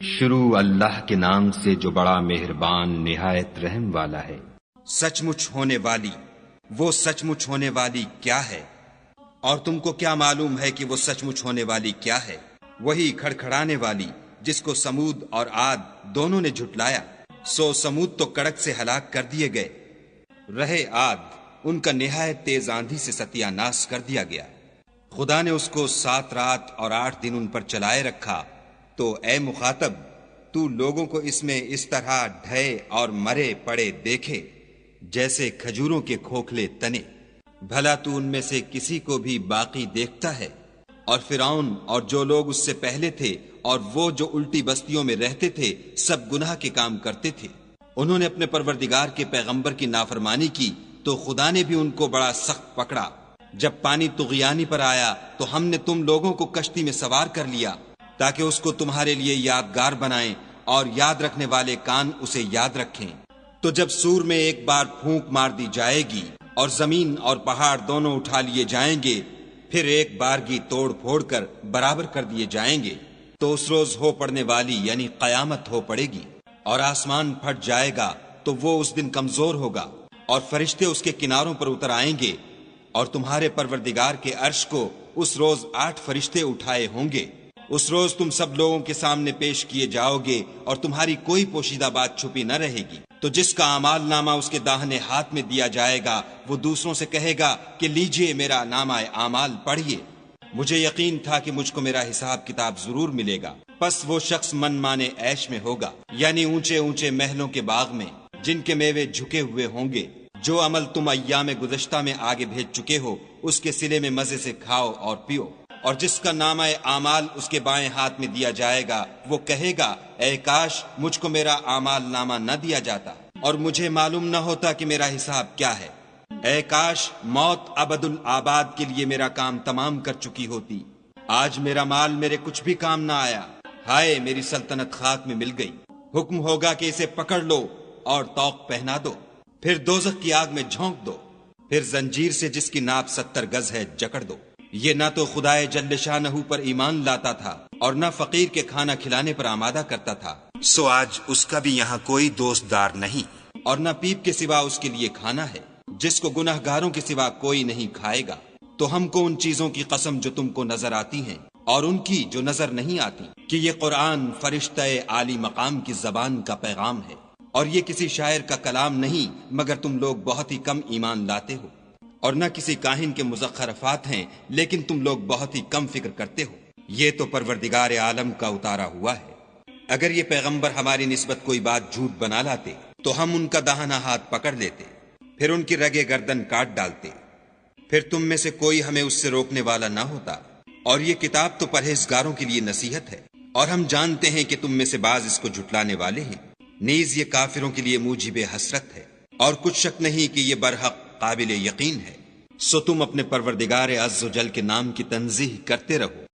شروع اللہ کے نام سے جو بڑا مہربان نہایت رحم والا ہے۔ سچ مچ ہونے والی، وہ سچ مچ ہونے والی کیا ہے؟ اور تم کو کیا معلوم ہے کہ وہ سچ مچ ہونے والی کیا ہے؟ وہی کھڑکھڑانے والی جس کو سمود اور عاد دونوں نے جھٹلایا، سو سمود تو کڑک سے ہلاک کر دیے گئے، رہے عاد ان کا نہایت تیز آندھی سے ستیہ ناش کر دیا گیا۔ خدا نے اس کو 7 رات اور 8 دن ان پر چلائے رکھا، تو اے مخاطب تو لوگوں کو اس میں اس طرح ڈھے اور مرے پڑے دیکھے جیسے کھجوروں کے کھوکھلے تنے۔ بھلا تو ان میں سے کسی کو بھی باقی دیکھتا ہے؟ اور فرعون اور جو لوگ اس سے پہلے تھے اور وہ جو الٹی بستیوں میں رہتے تھے سب گناہ کے کام کرتے تھے۔ انہوں نے اپنے پروردگار کے پیغمبر کی نافرمانی کی تو خدا نے بھی ان کو بڑا سخت پکڑا۔ جب پانی طغیانی پر آیا تو ہم نے تم لوگوں کو کشتی میں سوار کر لیا تاکہ اس کو تمہارے لیے یادگار بنائیں اور یاد رکھنے والے کان اسے یاد رکھیں۔ تو جب سور میں ایک بار پھونک مار دی جائے گی اور زمین اور پہاڑ دونوں اٹھا لیے جائیں گے، پھر ایک بارگی توڑ پھوڑ کر برابر کر دیے جائیں گے، تو اس روز ہو پڑنے والی یعنی قیامت ہو پڑے گی، اور آسمان پھٹ جائے گا تو وہ اس دن کمزور ہوگا، اور فرشتے اس کے کناروں پر اتر آئیں گے، اور تمہارے پروردگار کے عرش کو اس روز 8 فرشتے اٹھائے ہوں گے۔ اس روز تم سب لوگوں کے سامنے پیش کیے جاؤ گے اور تمہاری کوئی پوشیدہ بات چھپی نہ رہے گی۔ تو جس کا اعمال نامہ اس کے داہنے ہاتھ میں دیا جائے گا وہ دوسروں سے کہے گا کہ لیجئے میرا نامہ اعمال پڑھیے، مجھے یقین تھا کہ مجھ کو میرا حساب کتاب ضرور ملے گا۔ پس وہ شخص من مانے عیش میں ہوگا، یعنی اونچے اونچے محلوں کے باغ میں جن کے میوے جھکے ہوئے ہوں گے۔ جو عمل تم ایام گزشتہ میں آگے بھیج چکے ہو اس کے صلے میں مزے سے کھاؤ اور پیو۔ اور جس کا نامہ اعمال اس کے بائیں ہاتھ میں دیا جائے گا وہ کہے گا اے کاش مجھ کو میرا اعمال نامہ نہ دیا جاتا اور مجھے معلوم نہ ہوتا کہ میرا حساب کیا ہے۔ اے کاش موت ابد الآباد کے لیے میرا کام تمام کر چکی ہوتی، آج میرا مال میرے کچھ بھی کام نہ آیا، ہائے میری سلطنت خاک میں مل گئی۔ حکم ہوگا کہ اسے پکڑ لو اور طوق پہنا دو، پھر دوزخ کی آگ میں جھونک دو، پھر زنجیر سے جس کی ناپ 70 گز ہے جکڑ دو۔ یہ نہ تو خدائے جل شانہ پر ایمان لاتا تھا اور نہ فقیر کے کھانا کھلانے پر آمادہ کرتا تھا، سو آج اس کا بھی یہاں کوئی دوست دار نہیں، اور نہ پیپ کے سوا اس کے لیے کھانا ہے، جس کو گناہ گاروں کے سوا کوئی نہیں کھائے گا۔ تو ہم کو ان چیزوں کی قسم جو تم کو نظر آتی ہیں اور ان کی جو نظر نہیں آتی کہ یہ قرآن فرشتہ عالی مقام کی زبان کا پیغام ہے، اور یہ کسی شاعر کا کلام نہیں مگر تم لوگ بہت ہی کم ایمان لاتے ہو، اور نہ کسی کاہن کے مزخرفات ہیں لیکن تم لوگ بہت ہی کم فکر کرتے ہو۔ یہ تو پروردگار عالم کا اتارا ہوا ہے۔ اگر یہ پیغمبر ہماری نسبت کوئی بات جھوٹ بنا لاتے تو ہم ان کا داہنا ہاتھ پکڑ لیتے، پھر ان کی رگے گردن کاٹ ڈالتے، پھر تم میں سے کوئی ہمیں اس سے روکنے والا نہ ہوتا۔ اور یہ کتاب تو پرہیزگاروں کے لیے نصیحت ہے، اور ہم جانتے ہیں کہ تم میں سے بعض اس کو جھٹلانے والے ہیں، نیز یہ کافروں کے لیے موجب حسرت ہے، اور کچھ شک نہیں کہ یہ برحق قابل یقین ہے۔ سو تم اپنے پروردگار عز و جل کے نام کی تنزیہ کرتے رہو۔